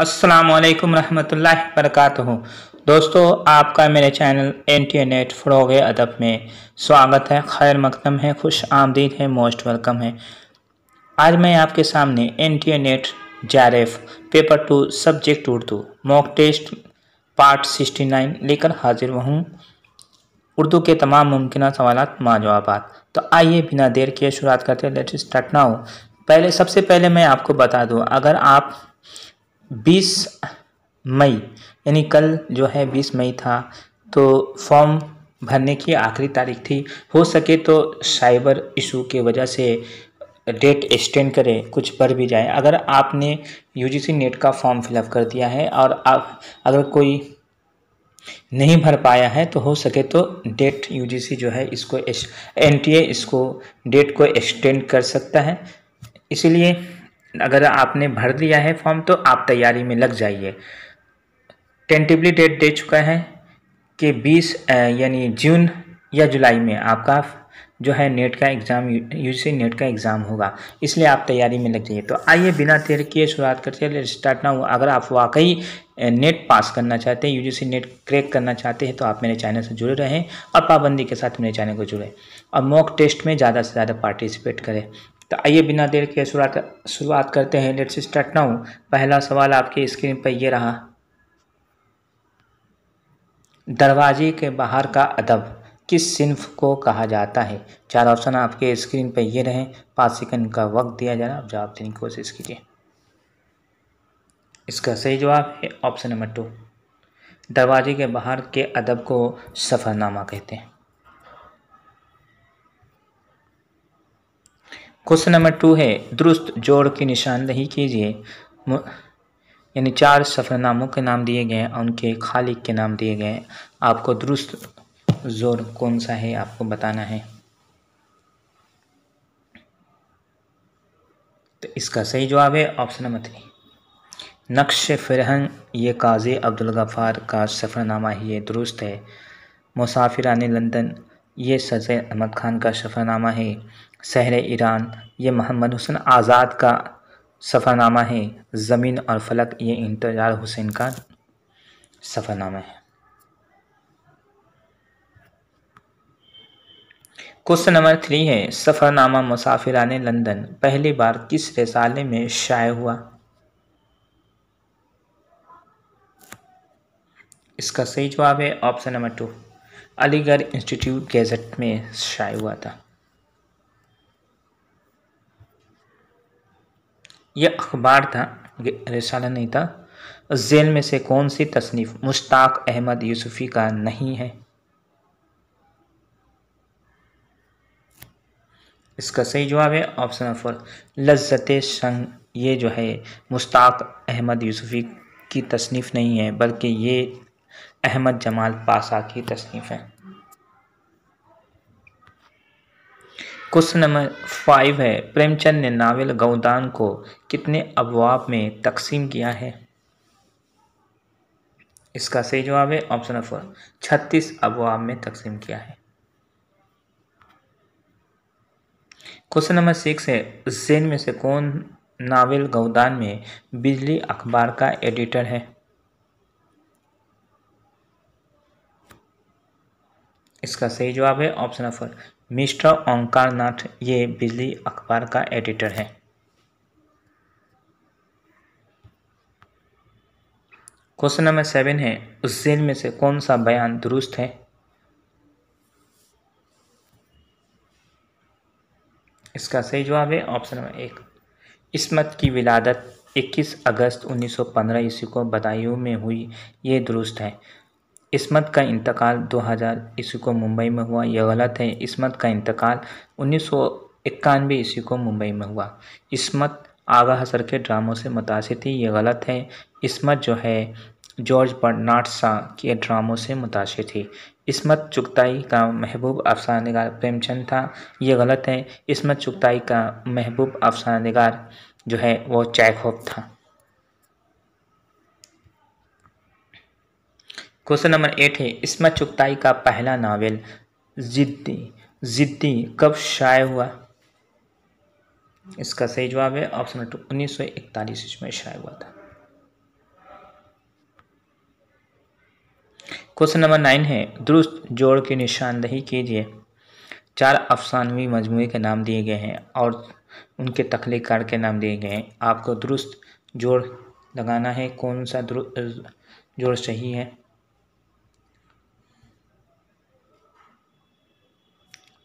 अस्सलामुअलैकुम रहमतुल्लाहि वबरकातुहू। दोस्तों, आपका मेरे चैनल इंटरनेट फ़रोग़ अदब में स्वागत है, खैर मक़दम है, खुश आमदीद है, मोस्ट वेलकम है। आज मैं आपके सामने internet JRF paper 2 subject Urdu mock test part 69 लेकर हाजिर हूँ। उर्दू के तमाम मुमकिन सवालात माजवाबात। तो आइए बिना देर किए शुरुआत करते हैं। Let's start now. सबसे पहले मैं आपको बता दूं, अगर आप 20 मई यानी कल जो है 20 मई था, तो फॉर्म भरने की आखिरी तारीख थी। हो सके तो साइबर इशू की वजह से डेट एक्सटेंड करें, कुछ बढ़ भी जाए। अगर आपने UGC नेट का फॉर्म फिलअप कर दिया है और आप अगर कोई नहीं भर पाया है तो हो सके तो डेट UGC जो है इसको NTA इसको डेट को एक्सटेंड कर सकता है। इसीलिए अगर आपने भर दिया है फॉर्म तो आप तैयारी में लग जाइए। टेंटिवली डेट दे चुका है कि 20 यानी जून या जुलाई में आपका जो है नेट का एग्ज़ाम UGC नेट का एग्ज़ाम होगा, इसलिए आप तैयारी में लग जाइए। तो आइए बिना देर किए शुरुआत करते हैं। Let's start now. अगर आप वाकई नेट पास करना चाहते हैं, UGC नेट क्रैक करना चाहते हैं, तो आप मेरे चैनल से जुड़े रहें और पाबंदी के साथ मेरे चैनल को जुड़ें और मॉक टेस्ट में ज़्यादा से ज़्यादा पार्टिसिपेट करें। तो आइए बिना देर के शुरुआत करते हैं। Let's start now. पहला सवाल आपकी स्क्रीन पर ये रहा, दरवाजे के बाहर का अदब किस सिन्फ को कहा जाता है? 4 ऑप्शन आपके स्क्रीन पर ये रहे। 5 सेकंड का वक्त दिया जा रहा है, आप जवाब देने की कोशिश कीजिए। इसका सही जवाब है ऑप्शन नंबर 2। दरवाजे के बाहर के अदब को सफ़रनामा कहते हैं। क्वेश्चन नंबर 2 है, दुरुस्त जोड़ की निशानदेही कीजिए। यानी 4 सफ़रनामों के नाम दिए गए हैं, उनके खालिक के नाम दिए गए हैं। आपको दुरुस्त जोड़ कौन सा है आपको बताना है। तो इसका सही जवाब है ऑप्शन नंबर 3। नक्श फ़िरहंग ये काज़ी अब्दुल गफ़ार का सफ़रनामा ही ये दुरुस्त है। मुसाफिराने लंदन ये सज़र अहमद खान का सफ़रनामा है। शहर ईरान ये मोहम्मद हुसैन आज़ाद का सफ़रनामा है। ज़मीन और फ़लक ये इंतज़ार हुसैन का सफ़रनामा है। क्वेश्चन नंबर 3 है, सफ़रनामा मुसाफिराने लंदन पहली बार किस रिसाले में शाये हुआ? इसका सही जवाब है option number 2। Aligarh institute gadget में शाये हुआ था। यह अखबार था, रिसाला नहीं था। जेल में से कौन सी तसनीफ़ मुश्ताक अहमद यूसुफ़ी का नहीं है? इसका सही जवाब है ऑप्शन नंबर 4। लज़्ज़ते संग ये जो है मुश्ताक अहमद यूसुफ़ी की तसनीफ़ नहीं है, बल्कि ये अहमद जमाल पाशा की तसनीफ़ है। क्वेश्चन नंबर 5 है, प्रेमचंद ने नावल गौदान को कितने अबवाब में तकसीम किया है? इसका सही जवाब है ऑप्शन नंबर 4। 36 अबवाब में तकसीम किया है। क्वेश्चन नंबर 6 है, ज़ेन में से कौन नावल गौदान में बिजली अखबार का एडिटर है? इसका सही जवाब है ऑप्शन नंबर 4। मिस्टर ओंकार नाथ ये बिजली अखबार का एडिटर है। क्वेश्चन नंबर 7 है, ज़ेन में से कौन सा बयान दुरुस्त है? इसका सही जवाब है ऑप्शन नंबर 1। इस्मत की विलादत 21 अगस्त 1915 ईस्वी को बदायूं में हुई, ये दुरुस्त है। इस्मत का इंतकाल 2000 ईस्वी को मुंबई में हुआ, यह गलत है। इस्मत का इंतकाल 1991 ईस्वी को मुंबई में हुआ। इस्मत आगा हसर के ड्रामों से मुतासिर थी, यह गलत है। इस्मत जो है जॉर्ज बर्नार्ड शॉ के ड्रामों से मुतासिर थी। इस्मत चुगताई का महबूब अफसाना निगार प्रेमचंद था, ये गलत है। इस्मत चुगताई का महबूब अफसाना निगार जो है वो चेखव था। क्वेश्चन नंबर 8 है, इस्मत चुगताई का पहला नावल जिद्दी कब शाये हुआ? इसका सही जवाब है ऑप्शन नंबर 2। 1941 ईस्वी में शाये हुआ था। क्वेश्चन नंबर 9 है, दुरुस्त जोड़ की निशानदेही कीजिए। 4 अफसानवी मजमूए के नाम दिए गए हैं और उनके तख्लीक़कार के नाम दिए गए हैं। आपको दुरुस्त जोड़ लगाना है, कौन सा जोड़ सही है।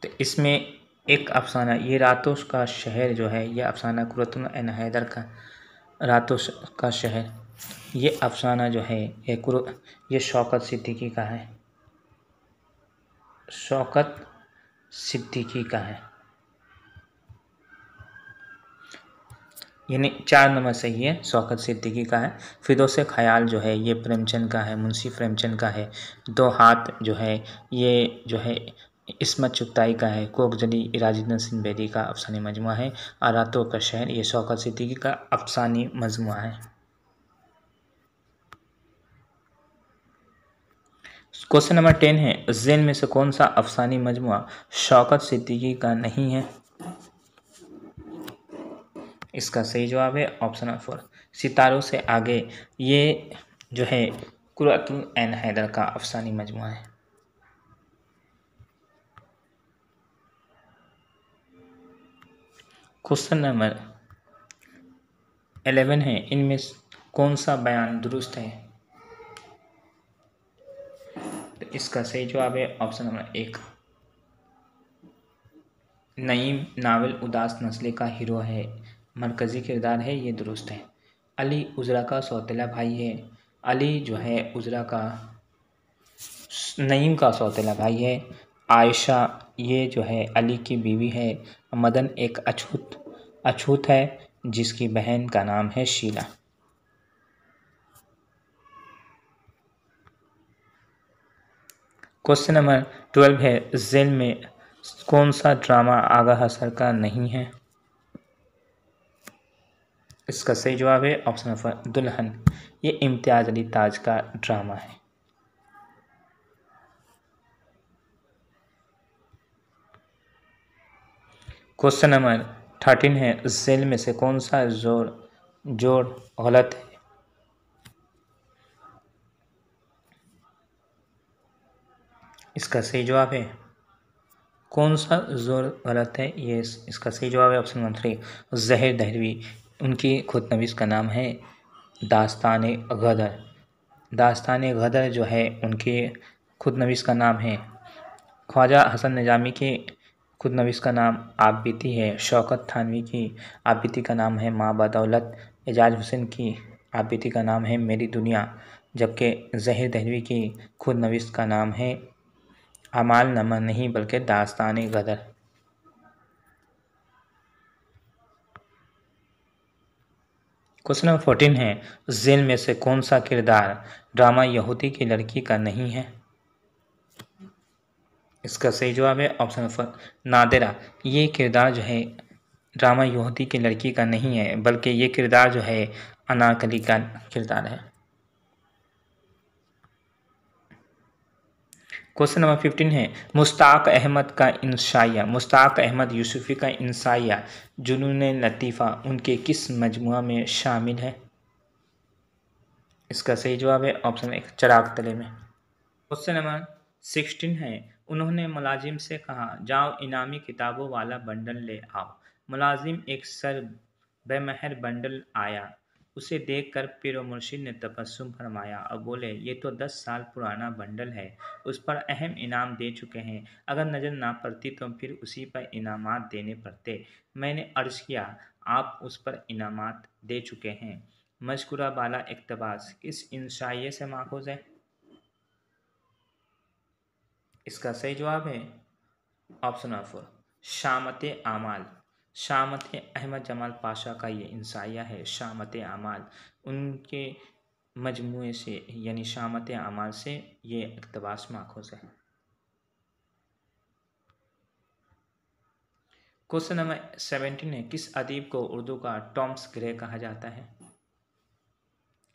तो इसमें एक अफसाना, ये रातों का शहर जो है, ये अफसाना कुरतुल एन हैदर का रातों का शहर, ये अफसाना जो है ये शौकत सिद्दीकी का है, शौकत सिद्दीकी का है, यानी 4 नंबर सही है, शौकत सिद्दीकी का है। फिरदौस ख़याल जो है ये प्रेमचंद का है, मुंशी प्रेमचंद का है। 2 हाथ जो है ये जो है इस्मत चुगताई का है, कोकजली राजेंद्र सिंह बेदी का अफसानी मजमुआ है। और रातों का शहर ये शौकत सिद्दीकी का अफसानी मजमुआ है। क्वेश्चन नंबर 10 है, ज़ेल में से कौन सा अफसानी मजमुआ शौकत सिद्दीकी का नहीं है। इसका सही जवाब है ऑप्शन नंबर 4, सितारों से आगे, ये जो है कुरतुल एन हैदर का अफसानी मजमुआ है। क्वेश्चन नंबर 11 है, इनमें कौन सा बयान दुरुस्त है। तो इसका सही जवाब है ऑप्शन नंबर 1, नईम नावल उदास नस्ले का हीरो है, मरकज़ी किरदार है, ये दुरुस्त है। अली उज़रा का सौतेला भाई है, अली जो है उज़रा का नईम का सौतेला भाई है। आयशा ये जो है अली की बीवी है। मदन एक अछूत है जिसकी बहन का नाम है शीला। क्वेश्चन नंबर 12 है, ज़ेल में कौन सा ड्रामा आगा हसर का नहीं है। इसका सही जवाब है ऑप्शन नंबर दुल्हन, ये इम्तियाज़ अली ताज का ड्रामा है। क्वेश्चन नंबर 13 है, ज़ेल में से कौन सा जोड़ गलत है। इसका सही जवाब है, कौन सा जोड़ गलत है, ये इसका सही जवाब है ऑप्शन नंबर 3, ज़हीर दहलवी, उनकी खुदनवीस का नाम है दास्तान गदर। दास्तान गदर जो है उनके खुदनवीस का नाम है। ख्वाजा हसन निजामी के खुदनवीस का नाम आप बीती है। शौकत थानवी की आप बीती का नाम है माँ बदौलत। एजाज हुसैन की आप बीती का नाम है मेरी दुनिया, जबकि ज़हीर दहलवी की खुदनवीस का नाम है अमाल नमन नहीं बल्कि दास्तान गदर। क्वेश्चन नंबर 14 है, ज़ेल में से कौन सा किरदार ड्रामा यहूदी की लड़की का नहीं है। इसका सही जवाब है ऑप्शन नंबर नादिरा, ये किरदार जो है ड्रामा यहूदी की लड़की का नहीं है, बल्कि ये किरदार जो है अनारकली का किरदार है। क्वेश्चन नंबर 15 है, मुश्ताक अहमद का इंसाइया, मुश्ताक अहमद यूसुफ़ी का इंसाइया जुनून लतीफ़ा उनके किस मजमुआ में शामिल है। इसका सही जवाब है ऑप्शन 1, चराग तले में। क्वेश्चन नंबर 16 है, उन्होंने मुलाजिम से कहा जाओ इनामी किताबों वाला बंडल ले आओ। मुलाजिम एक सर बेमहर बंडल आया, उसे देखकर पीर व मुर्शिद ने तबस्सुम फरमाया और बोले ये तो 10 साल पुराना बंडल है, उस पर अहम इनाम दे चुके हैं, अगर नज़र ना पड़ती तो फिर उसी पर इनामात देने पड़ते। मैंने अर्ज़ किया आप उस पर इनामात दे चुके हैं। मज़कूरा बाला इक़्तिबास किस इंशाइये से माखूज़ है। इसका सही जवाब है ऑप्शन नंबर 4, शामत आमाल। शामत अहमद जमाल पाशा का ये इंसाइया है, शामत आमाल उनके मजमूए से यानी शामत आमाल से ये इक़्तिबास माखूज़ है। क्वेश्चन नंबर 17 है, किस अदीब को उर्दू का टॉम्स ग्रे कहा जाता है।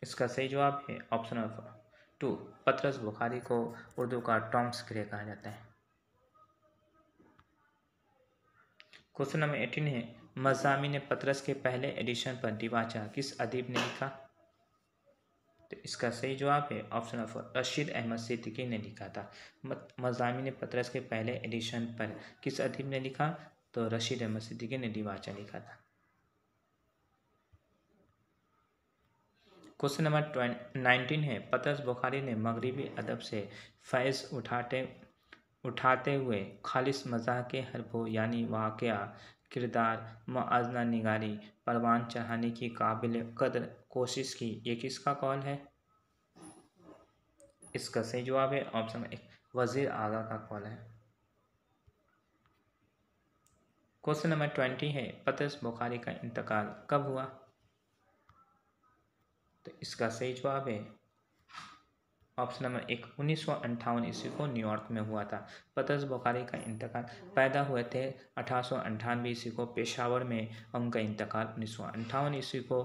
इसका सही जवाब है ऑप्शन नंबर 2, पतरस बुखारी को उर्दू का टॉम्स ग्रे कहा जाता है। क्वेश्चन नंबर 18 है, मज़ामीन पतरस के पहले एडिशन पर दिबाचा किस अदीब ने लिखा। तो इसका सही जवाब है ऑप्शन ऑफ रशीद अहमद सिद्दीकी ने लिखा था। मज़ामिन पतरस के पहले एडिशन पर किस अदीब ने लिखा? तो रशीद अहमद सिद्दीकी ने दिवाचा लिखा था। क्वेश्चन नंबर 19 है, पतरस बुखारी ने मगरिबी अदब से फैज़ उठाते हुए खालिस मज़ाह के हरफों यानी वाक़या, किरदार, मुआज़ना निगारी, परवान चढ़ाने की काबिल कदर कोशिश की, ये किसका कौल है? इसका सही जवाब है ऑप्शन 1 वज़ीर आज़ा का कौल है। क्वेश्चन नंबर 20 है, पतरस बुखारी का इंतकाल कब हुआ? तो इसका सही जवाब है ऑप्शन नंबर 1 1958 ईस्वी को न्यूयॉर्क में हुआ था। पतरस बुखारी का इंतकाल पैदा हुए थे 1898 ईस्वी को पेशावर में। उनका इंतकाल 1958 ईस्वी को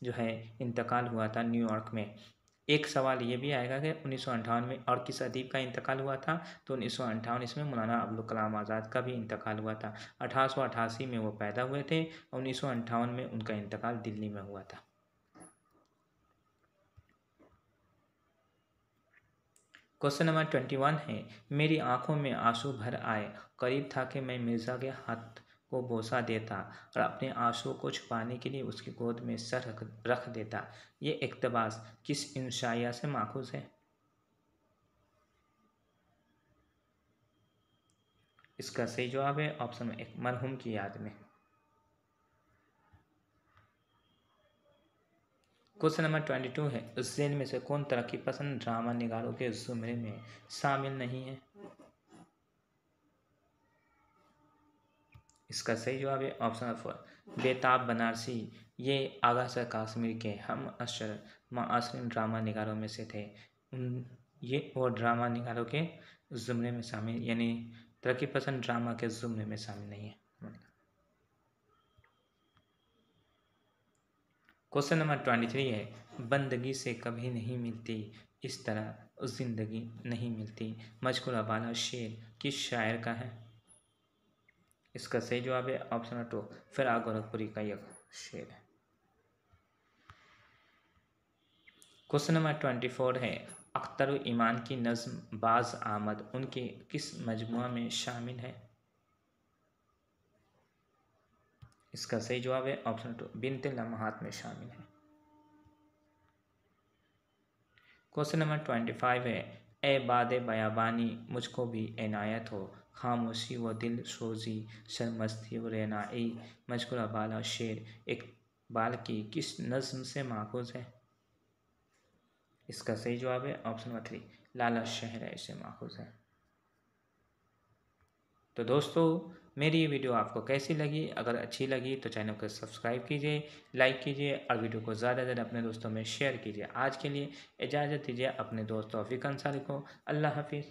जो है इंतकाल हुआ था न्यूयॉर्क में। एक सवाल ये भी आएगा कि 1958 में और किस अदीब का इंतकाल हुआ था? तो 1958 इसमें मौलाना अब्दुल कलाम आज़ाद का भी इंतकाल हुआ था। 1888 में वो पैदा हुए थे। 1958 में उनका इंतकाल दिल्ली में हुआ था। क्वेश्चन नंबर 21 है, मेरी आंखों में आंसू भर आए, करीब था कि मैं मिर्ज़ा के हाथ को बोसा देता और अपने आंसुओं को छुपाने के लिए उसकी गोद में सर रख देता। ये इक़्तिबास किस इंशाइया से माखूज़ है? इसका सही जवाब है ऑप्शन 1 मरहूम की याद में। क्वेश्चन नंबर 22 है, उस जेल में से कौन तरक्की पसंद ड्रामा निगारों के ज़ुमरे में शामिल नहीं है? इसका सही जवाब है ऑप्शन 4 बेताब बनारसी। ये आगा सर काश्मीर के हम अशर मासरीन ड्रामा निगारों में से थे। ये वो ड्रामा निगारों के ज़ुमरे में शामिल यानी तरक्की पसंद ड्रामा के ज़ुमरे में शामिल नहीं है। क्वेश्चन नंबर 23 है, बंदगी से कभी नहीं मिलती इस तरह ज़िंदगी नहीं मिलती, मजकूर वाला शेर किस शायर का है? इसका सही जवाब है ऑप्शन 2 फिराक गोरखपुरी का यह शेर है। क्वेश्चन नंबर 24 है, अख्तर ईमान की नज़्म बाज आमद उनके किस मजमुआ में शामिल है? इसका सही जवाब है ऑप्शन 2 बिन्ते लम्हात में शामिल है। क्वेश्चन नंबर 25 है, ए बाद बयाबानी मुझको भी इनायत हो, खामोशी व दिल सोजी शर्मस्ती व रेनाई, मजकूर बाला शेर इकबाल की किस नज़्म से माखूज़ है? इसका सही जवाब है ऑप्शन 3 लाला शहर से माखूज़ है। तो दोस्तों मेरी ये वीडियो आपको कैसी लगी? अगर अच्छी लगी तो चैनल को सब्सक्राइब कीजिए, लाइक कीजिए और वीडियो को ज़्यादा से ज़्यादा अपने दोस्तों में शेयर कीजिए। आज के लिए इजाज़त दीजिए अपने दोस्त तौफीक अंसारी को। अल्लाह हाफिज़।